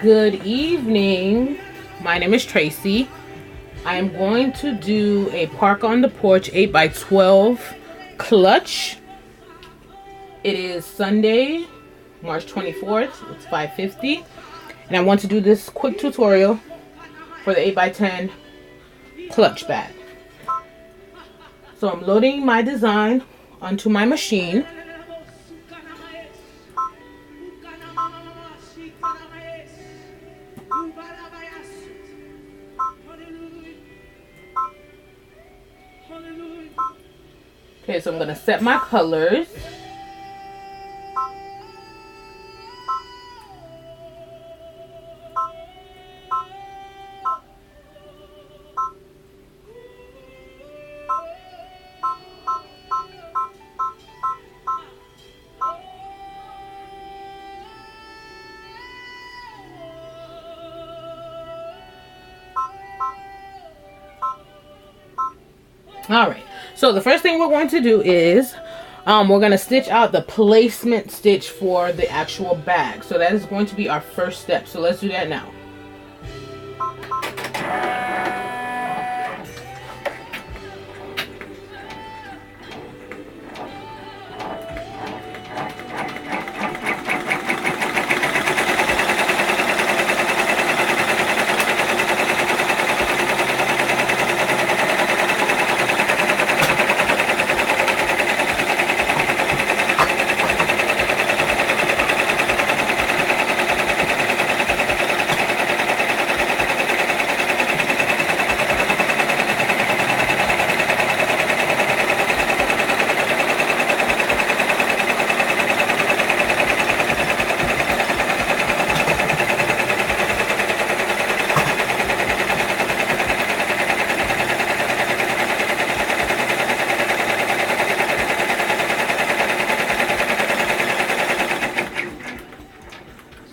Good evening. My name is Tracy. I am going to do a Park on the Porch 8x12 clutch. It is Sunday, March 24th. It's 5:50. And I want to do this quick tutorial for the 8x10 clutch bag. So I'm loading my design onto my machine. Okay, so I'm going to set my colors. All right, so the first thing we're going to do is we're going to stitch out the placement stitch for the actual bag. So that is going to be our first step. So let's do that now.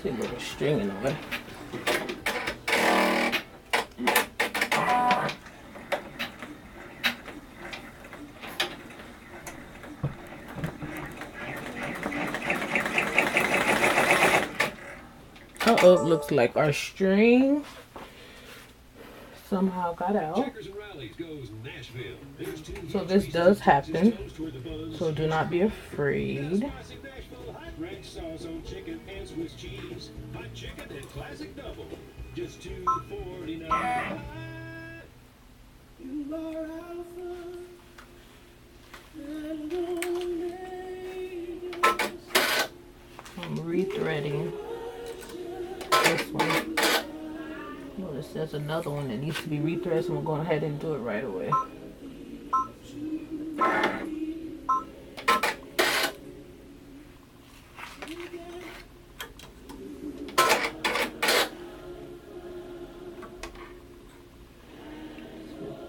See a little string in the way. Uh-oh, looks like our string somehow got out. So this does happen. So do not be afraid. Red sauce on chicken and Swiss cheese. Hot chicken and classic double. Just $2.49. You are Alpha and Omega. I'm rethreading this one. Notice there's another one that needs to be rethreaded, so we're going ahead and do it right away.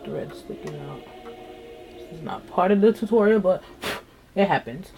Thread sticking out. This is not part of the tutorial, but it happens.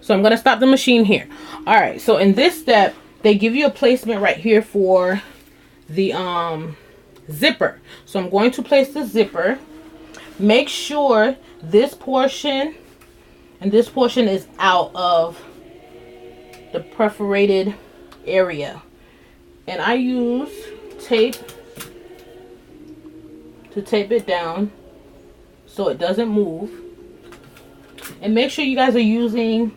So I'm going to stop the machine here. All right, so in this step, they give you a placement right here for the zipper. So I'm going to place the zipper. Make sure this portion and this portion is out of the perforated area. And I use tape to tape it down so it doesn't move. And make sure you guys are using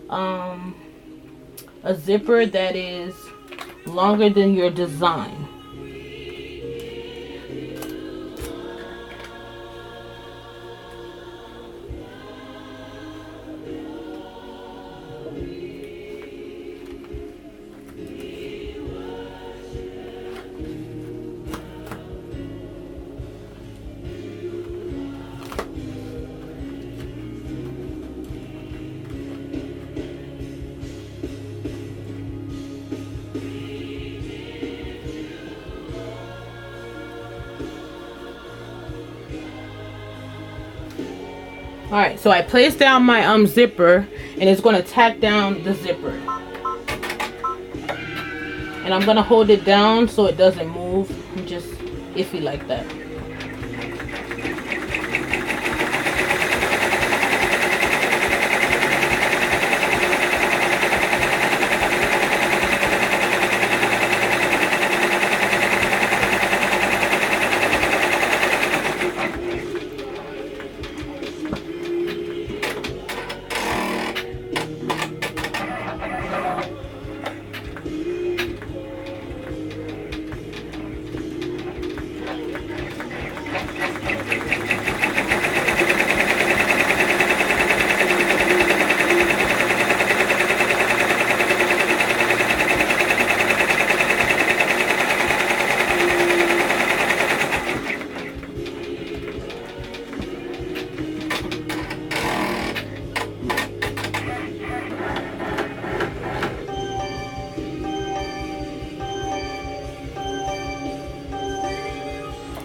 a zipper that is longer than your design. Alright, so I placed down my zipper, and it's going to tack down the zipper. And I'm going to hold it down so it doesn't move. I'm just iffy like that.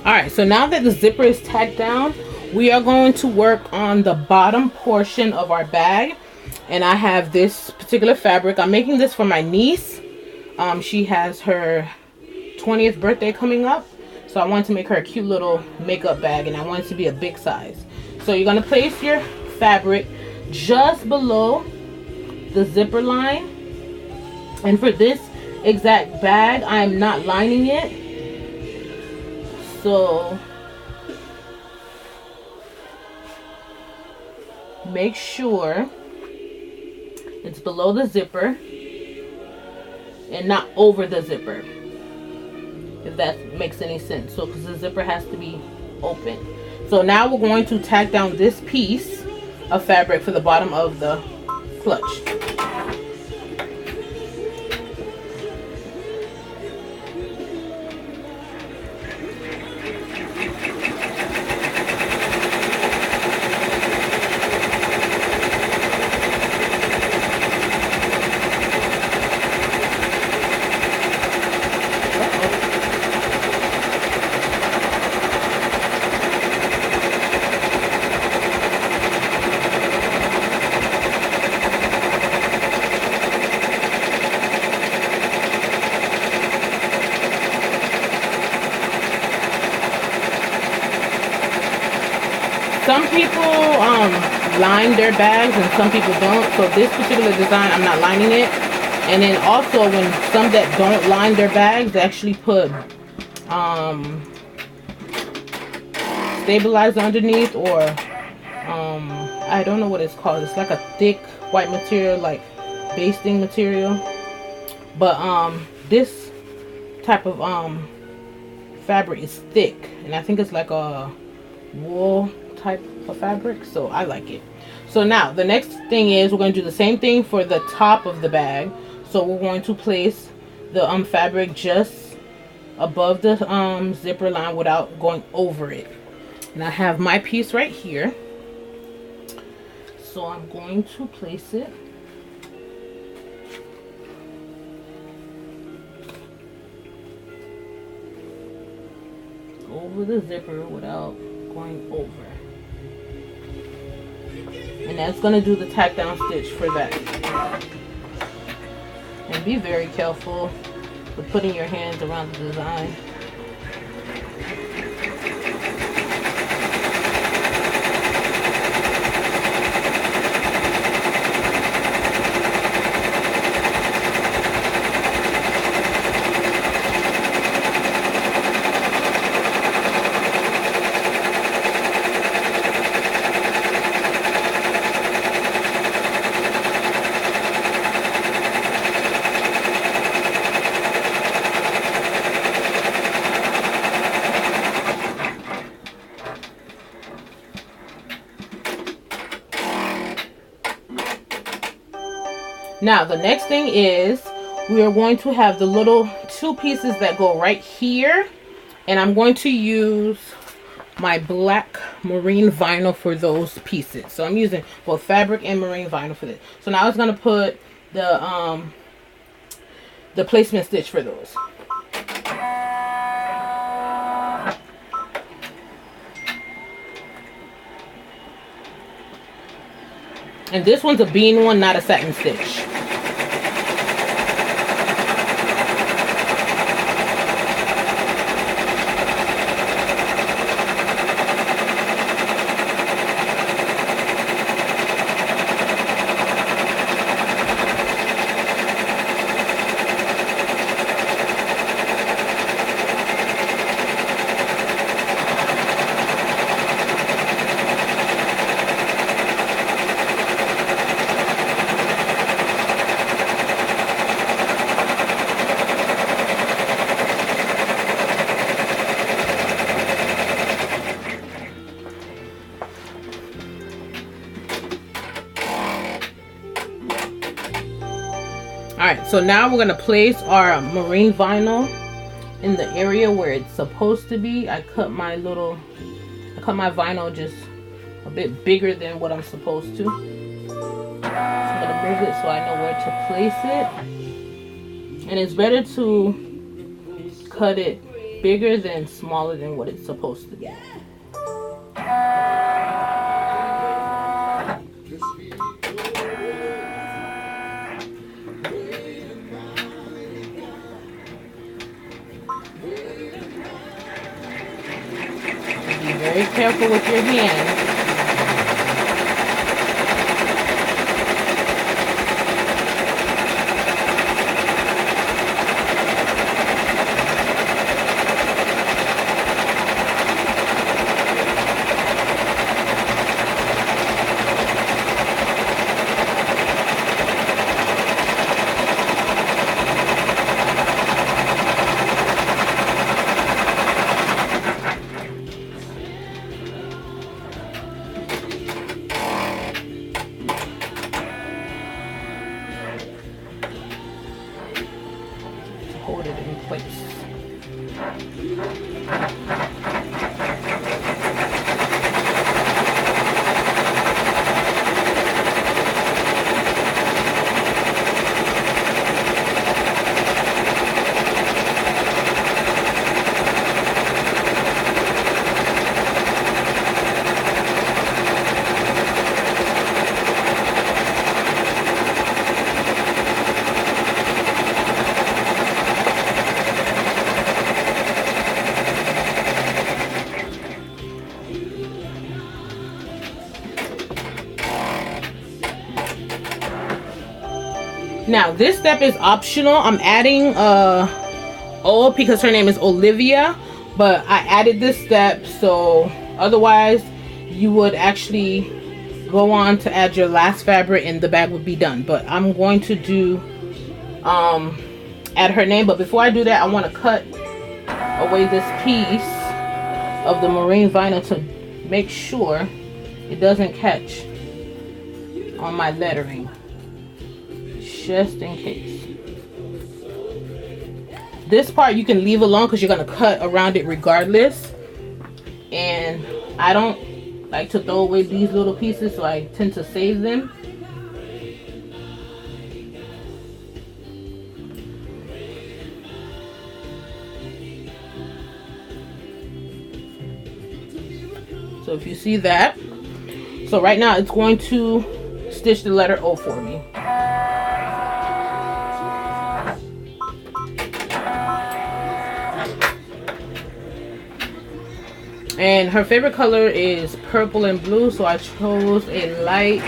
Alright, so now that the zipper is tacked down, we are going to work on the bottom portion of our bag. And I have this particular fabric. I'm making this for my niece. She has her 20th birthday coming up. So I wanted to make her a cute little makeup bag, and I want it to be a big size. So you're going to place your fabric just below the zipper line. And for this exact bag, I am not lining it. So make sure it's below the zipper and not over the zipper, if that makes any sense. So because the zipper has to be open. So now we're going to tack down this piece of fabric for the bottom of the clutch. Some people line their bags and some people don't. So this particular design, I'm not lining it. And then also when some that don't line their bags, they actually put stabilizer underneath, or I don't know what it's called. It's like a thick white material, like basting material. But this type of fabric is thick, and I think it's like a wool type of fabric, so I like it. So now the next thing is we're going to do the same thing for the top of the bag. So we're going to place the fabric just above the zipper line without going over it. And I have my piece right here, so I'm going to place it over the zipper without going over. And that's going to do the tack down stitch for that. And be very careful with putting your hands around the design. Now the next thing is we are going to have the little two pieces that go right here, and I'm going to use my black marine vinyl for those pieces. So I'm using both fabric and marine vinyl for this. So now I was going to put the placement stitch for those. And this one's a bean one, not a satin stitch. Alright, so now we're going to place our marine vinyl in the area where it's supposed to be. I cut my vinyl just a bit bigger than what I'm supposed to. So I'm going to move it so I know where to place it. And it's better to cut it bigger than smaller than what it's supposed to be. Be very careful with your hand. Hold it in place. Now this step is optional. I'm adding O because her name is Olivia, but I added this step so otherwise you would actually go on to add your last fabric and the bag would be done. But I'm going to do add her name, but before I do that I want to cut away this piece of the marine vinyl to make sure it doesn't catch on my lettering, just in case. This part you can leave alone because you're going to cut around it regardless, and I don't like to throw away these little pieces, so I tend to save them. So if you see that, so right now it's going to stitch the letter O for me. And her favorite color is purple and blue, so I chose a light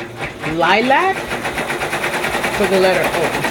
lilac for the letter O.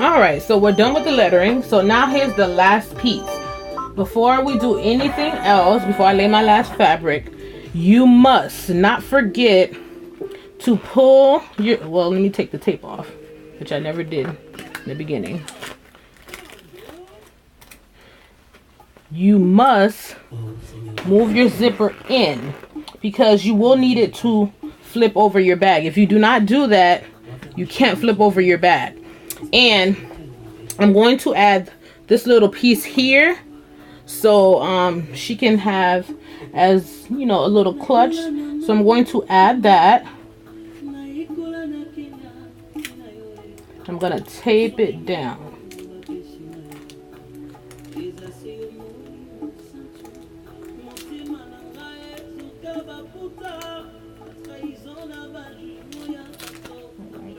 All right, so we're done with the lettering. So now here's the last piece. Before we do anything else, before I lay my last fabric, you must not forget to pull your, well, let me take the tape off, which I never did in the beginning. You must move your zipper in because you will need it to flip over your bag. If you do not do that, you can't flip over your bag. And I'm going to add this little piece here so she can have, as you know, a little clutch. So I'm going to add that. I'm gonna tape it down.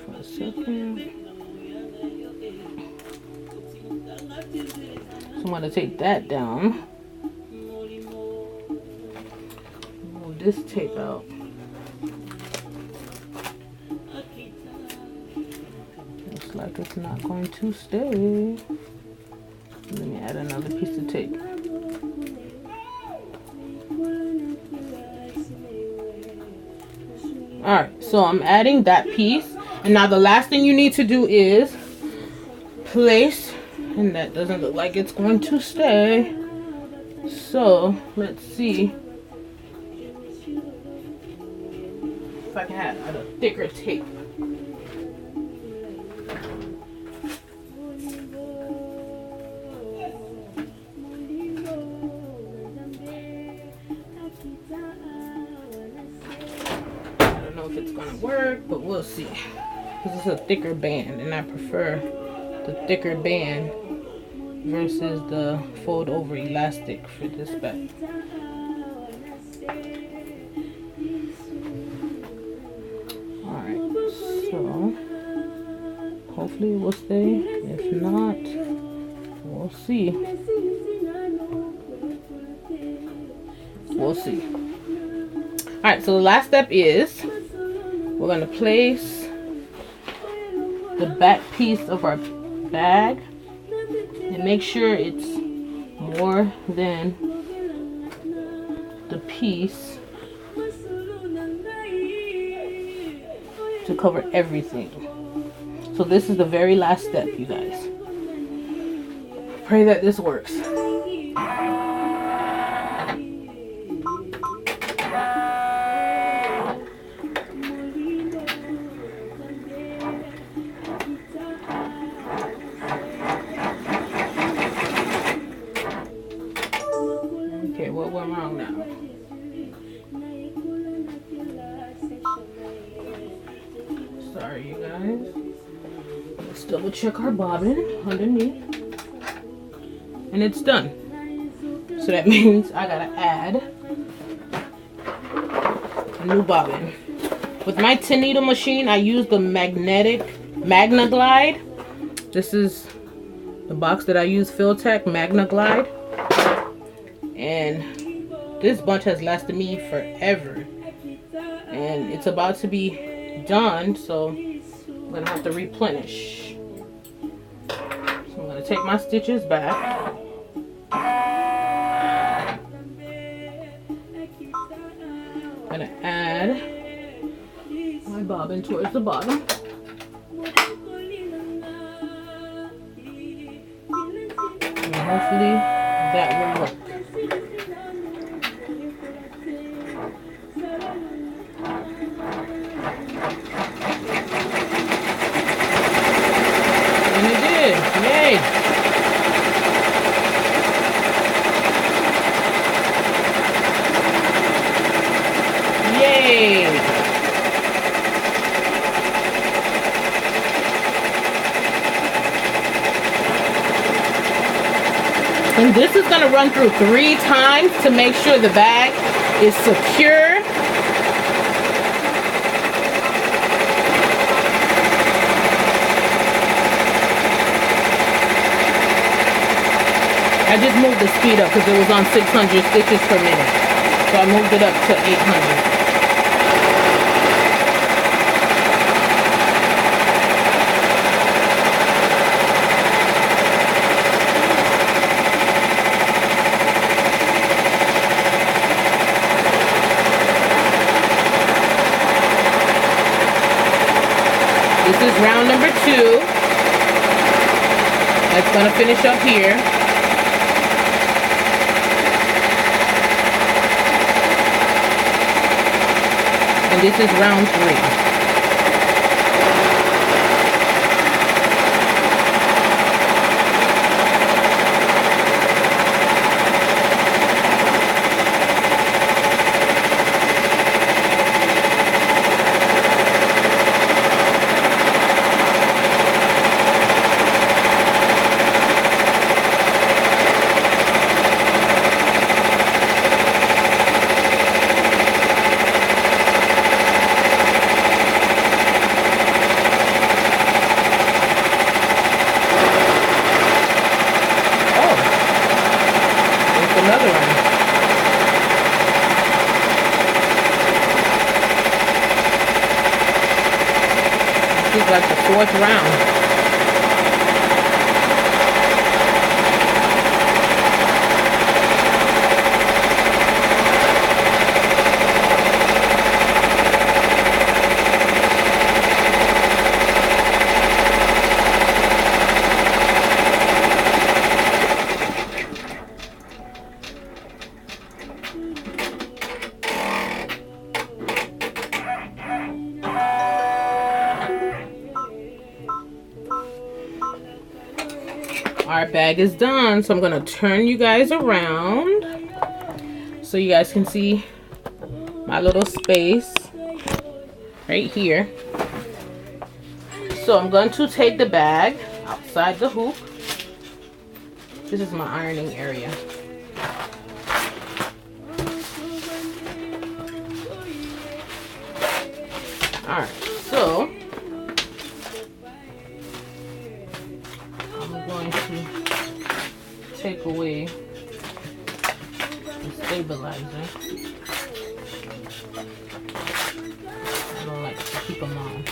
For a second. So I'm gonna take that down. Move this tape out. Looks like it's not going to stay. Let me add another piece of tape. Alright, so I'm adding that piece. And now the last thing you need to do is place, and that doesn't look like it's going to stay. So let's see if I can add a thicker tape. If it's gonna work, but we'll see. This is a thicker band, and I prefer the thicker band versus the fold over elastic for this bag. Alright, so hopefully it will stay. If not, we'll see. We'll see. Alright, so the last step is we're going to place the back piece of our bag and make sure it's more than the piece to cover everything. So this is the very last step, you guys. Pray that this works. Okay, what went wrong now? Sorry, you guys. Let's double check our bobbin underneath. And it's done. So that means I gotta add a new bobbin. With my 10 needle machine, I use the Magna Glide. This is the box that I use, Filtech Magna Glide. And this bunch has lasted me forever. And it's about to be done, so I'm gonna have to replenish. So I'm gonna take my stitches back. I'm gonna add my bobbin towards the bottom. And hopefully that will work. And it did. Yay! Yay! And this is going to run through 3 times to make sure the bag is secure. I just moved the speed up because it was on 600 stitches per minute. So I moved it up to 800. is round number 2. That's gonna finish up here. And this is round 3. Another one. This is like the 4th round. Our bag is done, so I'm gonna turn you guys around so you guys can see my little space right here. So I'm going to take the bag outside the hoop. This is my ironing area. Alright, so I'm going to take away the stabilizer. I don't like to keep them on.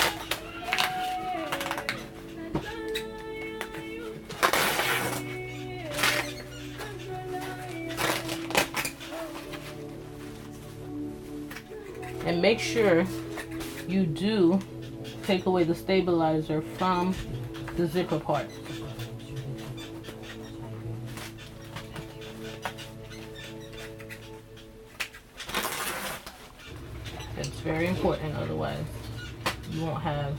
And make sure you do take away the stabilizer from the zipper part. That's very important, otherwise you won't have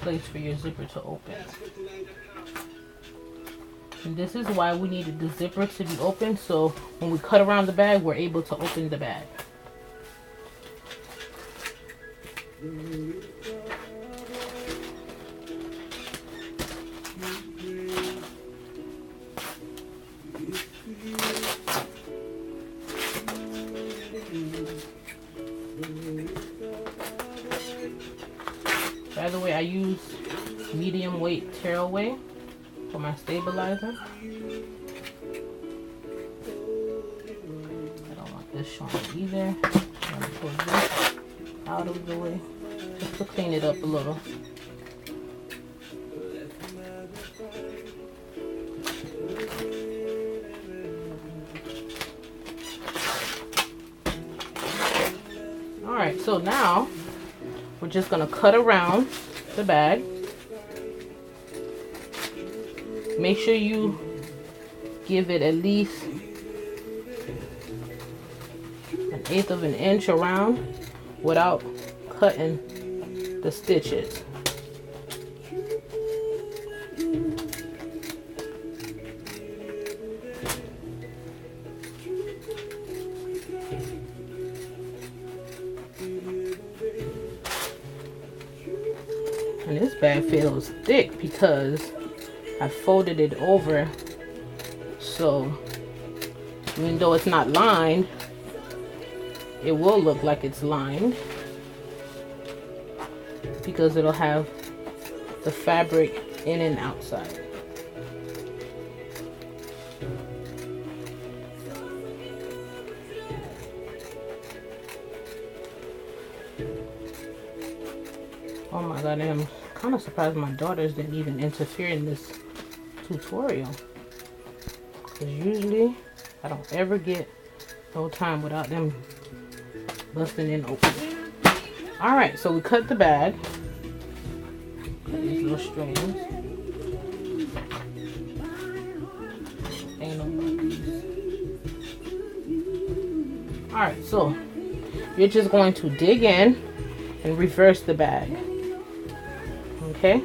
place for your zipper to open. And this is why we needed the zipper to be open, so when we cut around the bag, we're able to open the bag. By the way, I use medium weight tearaway for my stabilizer. I don't want this showing either. I'm going to put this out of the way just to clean it up a little. Alright, so now we're just going to cut around the bag. Make sure you give it at least 1/8 of an inch around without cutting the stitches. And this bag feels thick because I folded it over, so even though it's not lined, it will look like it's lined because it'll have the fabric in and outside. Oh my god, I'm kind of surprised my daughters didn't even interfere in this tutorial, because usually I don't ever get no time without them busting in open. Alright, so we cut the bag. These little strings. Ain't no Alright, so you're just going to dig in and reverse the bag. Okay?